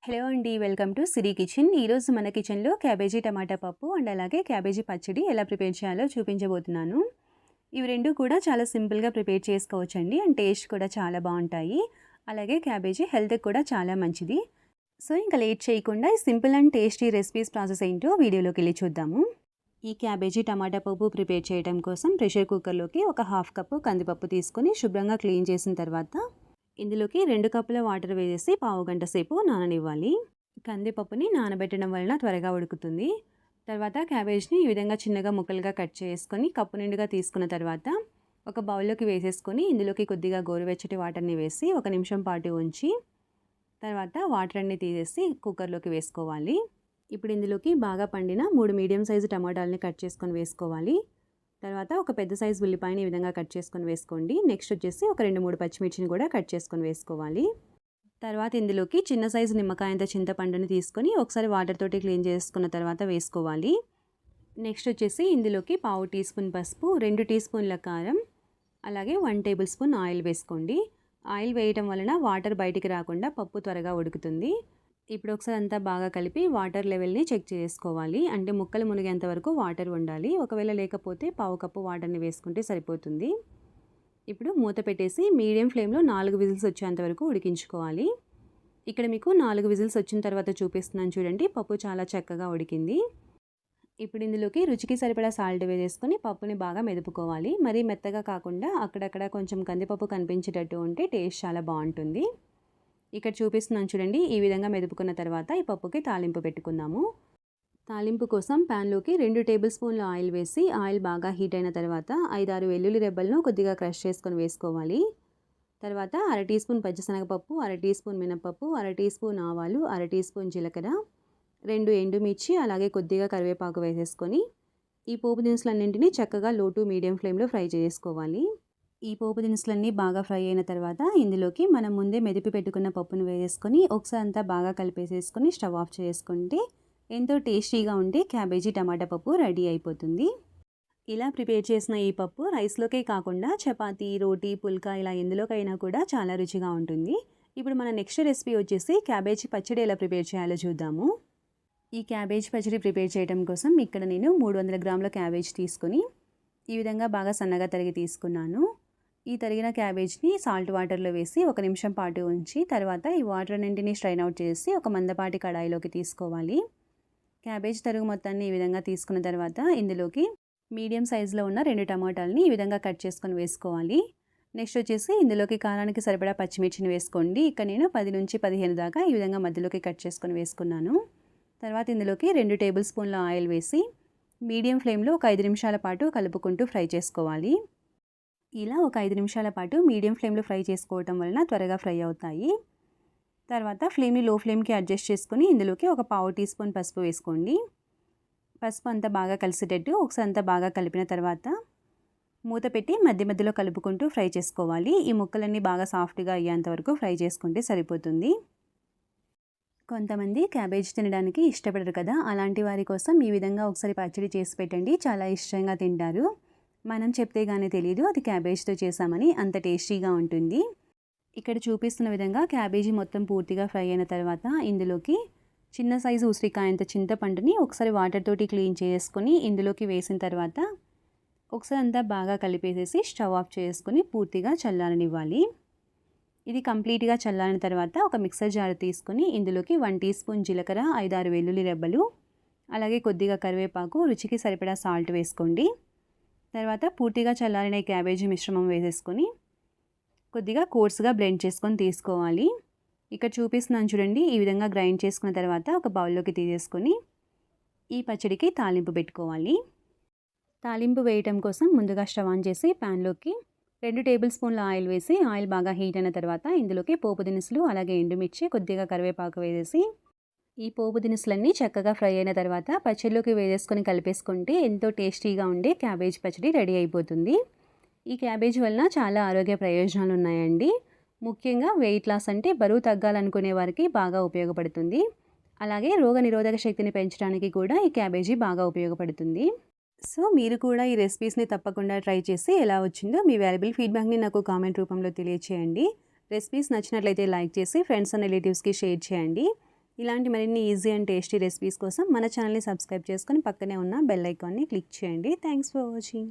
Hello అండి, welcome to Siri kitchen. ఈరోజు మన కిచెన్లో క్యాబేజీ టమాటా పప్పు అండ్ అలాగే క్యాబేజీ పచ్చడి ఎలా ప్రిపేర్ చేయాలో చూపించబోతున్నాను. ఇవి రెండు కూడా చాలా సింపుల్గా ప్రిపేర్ చేసుకోవచ్చండి అండ్ టేస్ట్ కూడా చాలా బాగుంటాయి. అలాగే క్యాబేజీ హెల్త్కి కూడా చాలా మంచిది. సో ఇంకా లేట్ చేయకుండా ఈ simple and tasty recipes process ఏంటో వీడియోలోకి వెళ్ళి చూద్దాము. ఈ క్యాబేజీ టమాటా పప్పు ప్రిపేర్ చేయడం కోసం ప్రెషర్ కుక్కర్లోకి ఒక హాఫ్ కప్పు కందిపప్పు తీసుకొని శుభ్రంగా క్లీన్ చేసిన తర్వాత ఇందులోకి 2 కప్పుల వాటర్ వేసేసి పావు గంట సేపు నాననివ్వాలి. కందిపప్పుని నానబెట్టడం వలన త్వరగా ఉడుకుతుంది. తర్వాత క్యాబేజ్ని ఈ విధంగా చిన్నగా ముక్కలుగా కట్ చేసుకొని కప్పు నిండుగా తీసుకున్న తర్వాత ఒక బౌల్లోకి వేసేసుకొని ఇందులోకి కొద్దిగా గోరువెచ్చటి వాటర్ని వేసి 1 నిమిషం పాటు ఉంచి తర్వాత వాటర్ అన్ని తీసేసి కుక్కర్లోకి వేసుకోవాలి. ఇప్పుడు ఇందులోకి బాగా పండిన 3 మీడియం సైజు టమాటాలని కట్ చేసుకొని వేసుకోవాలి. తర్వాత ఒక పెద్ద సైజు ఉల్లిపాయని ఈ విధంగా కట్ చేసుకొని వేసుకోండి. నెక్స్ట్ వచ్చేసి ఒక 2-3 పచ్చిమిర్చిని కూడా కట్ చేసుకొని వేసుకోవాలి. తర్వాత ఇందులోకి చిన్న సైజు నిమ్మకాయంత చింతపండుని తీసుకొని ఒకసారి వాటర్ తోటి క్లీన్ చేసుకున్న తర్వాత వేసుకోవాలి. నెక్స్ట్ వచ్చేసి ఇందులోకి పావు టీ స్పూన్ పసుపు, 2 టీ స్పూన్ల కారం, అలాగే 1 టేబుల్ స్పూన్ ఆయిల్ వేసుకోండి. ఆయిల్ వేయటం వలన వాటర్ బయటికి రాకుండా పప్పు త్వరగా ఉడుకుతుంది. ఇప్పుడు ఒకసారి అంతా బాగా కలిపి వాటర్ లెవెల్ని చెక్ చేసుకోవాలి. అంటే ముక్కలు మునిగేంత వరకు వాటర్ ఉండాలి. ఒకవేళ లేకపోతే పావు కప్పు వాటర్ని వేసుకుంటే సరిపోతుంది. ఇప్పుడు మూత పెట్టేసి మీడియం ఫ్లేమ్లో 4 విజిల్స్ వచ్చేంత వరకు ఉడికించుకోవాలి. ఇక్కడ మీకు 4 విజిల్స్ వచ్చిన తర్వాత చూపిస్తున్నాను చూడండి. పప్పు చాలా చక్కగా ఉడికింది. ఇప్పుడు ఇందులోకి రుచికి సరిపడా సాల్ట్ వేసేసుకొని పప్పుని బాగా మెదుపుకోవాలి. మరీ మెత్తగా కాకుండా అక్కడక్కడ కొంచెం కందిపప్పు కనిపించేటట్టు ఉంటే టేస్ట్ చాలా బాగుంటుంది. ఇక్కడ చూపిస్తున్నాను చూడండి. ఈ విధంగా మెదుపుకున్న తర్వాత ఈ పప్పుకి తాలింపు పెట్టుకుందాము. తాలింపు కోసం ప్యాన్లోకి 2 టేబుల్ స్పూన్ల ఆయిల్ వేసి ఆయిల్ బాగా హీట్ అయిన తర్వాత 5-6 వెల్లుల్లి రెబ్బలను కొద్దిగా క్రష్ చేసుకొని వేసుకోవాలి. తర్వాత 1/2 టీ స్పూన్ పచ్చిశనగపప్పు, 1/2 టీ స్పూన్ మినపప్పు, 1/2 టీ స్పూన్ ఆవాలు, 1/2 టీ స్పూన్ జీలకర్ర, 2 ఎండుమిర్చి, అలాగే కొద్దిగా కరివేపాకు వేసేసుకొని ఈ పోపు దినుసులన్నింటినీ చక్కగా లో టు మీడియం ఫ్లేమ్లో ఫ్రై చేసుకోవాలి. ఈ పోపు దినుసులన్నీ బాగా ఫ్రై అయిన తర్వాత ఇందులోకి మనం ముందే మెదిపి పెట్టుకున్న పప్పును వేసుకొని ఒకసారి అంతా బాగా కలిపేసేసుకొని స్టవ్ ఆఫ్ చేసుకుంటే ఎంతో టేస్టీగా ఉండే క్యాబేజీ టమాటా పప్పు రెడీ అయిపోతుంది. ఇలా ప్రిపేర్ చేసిన ఈ పప్పు రైస్లోకే కాకుండా చపాతీ, రోటీ, పుల్కా ఇలా ఎందులోకైనా కూడా చాలా రుచిగా ఉంటుంది. ఇప్పుడు మన నెక్స్ట్ రెసిపీ వచ్చేసి క్యాబేజీ పచ్చడి ఎలా ప్రిపేర్ చేయాలో చూద్దాము. ఈ క్యాబేజీ పచ్చడి ప్రిపేర్ చేయడం కోసం ఇక్కడ నేను 300 గ్రాముల క్యాబేజ్ తీసుకొని ఈ విధంగా బాగా సన్నగా తరిగి తీసుకున్నాను. ఈ తరిగిన క్యాబేజ్ని సాల్ట్ వాటర్లో వేసి 1 నిమిషం పాటు ఉంచి తర్వాత ఈ వాటర్ అన్నింటినీ స్ట్రైన్ అవుట్ చేసి ఒక మందపాటి కడాయిలోకి తీసుకోవాలి. క్యాబేజ్ తరుగు మొత్తాన్ని ఈ విధంగా తీసుకున్న తర్వాత ఇందులోకి మీడియం సైజులో ఉన్న 2 టమాటాలని ఈ విధంగా కట్ చేసుకొని వేసుకోవాలి. నెక్స్ట్ వచ్చేసి ఇందులోకి కారానికి సరిపడా పచ్చిమిర్చిని వేసుకోండి. ఇక్కడ నేను 10 నుంచి 15 దాకా ఈ విధంగా మధ్యలోకి కట్ చేసుకొని వేసుకున్నాను. తర్వాత ఇందులోకి 2 టేబుల్ స్పూన్ల ఆయిల్ వేసి మీడియం ఫ్లేమ్లో ఒక 5 నిమిషాల పాటు కలుపుకుంటూ ఫ్రై చేసుకోవాలి. ఇలా ఒక 5 నిమిషాల పాటు మీడియం ఫ్లేమ్లో ఫ్రై చేసుకోవటం వలన త్వరగా ఫ్రై అవుతాయి. తర్వాత ఫ్లేమ్ని లో ఫ్లేమ్కి అడ్జస్ట్ చేసుకొని ఇందులోకి ఒక పావు టీ స్పూన్ పసుపు వేసుకోండి. పసుపు అంతా బాగా కలిసేటట్టు ఒకసారి అంతా బాగా కలిపిన తర్వాత మూత పెట్టి మధ్య మధ్యలో కలుపుకుంటూ ఫ్రై చేసుకోవాలి. ఈ ముక్కలన్నీ బాగా సాఫ్ట్గా అయ్యేంత వరకు ఫ్రై చేసుకుంటే సరిపోతుంది. కొంతమంది క్యాబేజ్ తినడానికి ఇష్టపడరు కదా, అలాంటి వారి కోసం ఈ విధంగా ఒకసారి పచ్చడి చేసి పెట్టండి. చాలా ఇష్టంగా తింటారు. మనం చెప్తే కానీ తెలీదు అది క్యాబేజ్తో చేసామని, అంత టేస్టీగా ఉంటుంది. ఇక్కడ చూపిస్తున్న విధంగా క్యాబేజీ మొత్తం పూర్తిగా ఫ్రై అయిన తర్వాత ఇందులోకి చిన్న సైజు ఉసిరికాయంత చింతపండుని ఒకసారి వాటర్ తోటి క్లీన్ చేసుకొని ఇందులోకి వేసిన తర్వాత ఒకసారి అంతా బాగా కలిపేసేసి స్టవ్ ఆఫ్ చేసుకొని పూర్తిగా చల్లారనివ్వాలి. ఇది కంప్లీట్గా చల్లారిన తర్వాత ఒక మిక్సర్ జార్ తీసుకొని ఇందులోకి 1 టీ స్పూన్ జీలకర్ర, 5-6 వెల్లుల్లి రెబ్బలు, అలాగే కొద్దిగా కరివేపాకు, రుచికి సరిపడా సాల్ట్ వేసుకోండి. తర్వాత పూర్తిగా చల్లారిన క్యాబేజీ మిశ్రమం వేసేసుకొని కొద్దిగా కోర్స్గా బ్లెండ్ చేసుకొని తీసుకోవాలి. ఇక్కడ చూపిస్తున్నాను చూడండి. ఈ విధంగా గ్రైండ్ చేసుకున్న తర్వాత ఒక బౌల్లోకి తీసేసుకొని ఈ పచ్చడికి తాలింపు పెట్టుకోవాలి. తాలింపు వేయటం కోసం ముందుగా స్టవ్ ఆన్ చేసి ప్యాన్లోకి 2 టేబుల్ స్పూన్ల ఆయిల్ వేసి ఆయిల్ బాగా హీట్ అయిన తర్వాత ఇందులోకి పోపు దినుసులు, అలాగే ఎండుమిర్చి, కొద్దిగా కరివేపాకు వేసేసి ఈ పోపు దినుసులన్నీ చక్కగా ఫ్రై అయిన తర్వాత పచ్చడిలోకి వేసేసుకొని కలిపేసుకుంటే ఎంతో టేస్టీగా ఉండే క్యాబేజ్ పచ్చడి రెడీ అయిపోతుంది. ఈ క్యాబేజ్ వలన చాలా ఆరోగ్య ప్రయోజనాలు ఉన్నాయండి. ముఖ్యంగా వెయిట్ లాస్ అంటే బరువు తగ్గాలనుకునే వారికి బాగా ఉపయోగపడుతుంది. అలాగే రోగనిరోధక శక్తిని పెంచడానికి కూడా ఈ క్యాబేజీ బాగా ఉపయోగపడుతుంది. సో మీరు కూడా ఈ రెసిపీస్ని తప్పకుండా ట్రై చేసి ఎలా వచ్చిందో మీ వాల్యుబుల్ ఫీడ్బ్యాక్ని నాకు కామెంట్ రూపంలో తెలియచేయండి. రెసిపీస్ నచ్చినట్లయితే లైక్ చేసి ఫ్రెండ్స్ అండ్ రిలేటివ్స్కి షేర్ చేయండి. ఇలాంటి మరిన్ని ఈజీ అండ్ టేస్టీ రెసిపీస్ కోసం మన ఛానల్ని సబ్స్క్రైబ్ చేసుకొని పక్కనే ఉన్న బెల్ ఐకాన్ని క్లిక్ చేయండి. Thanks for watching.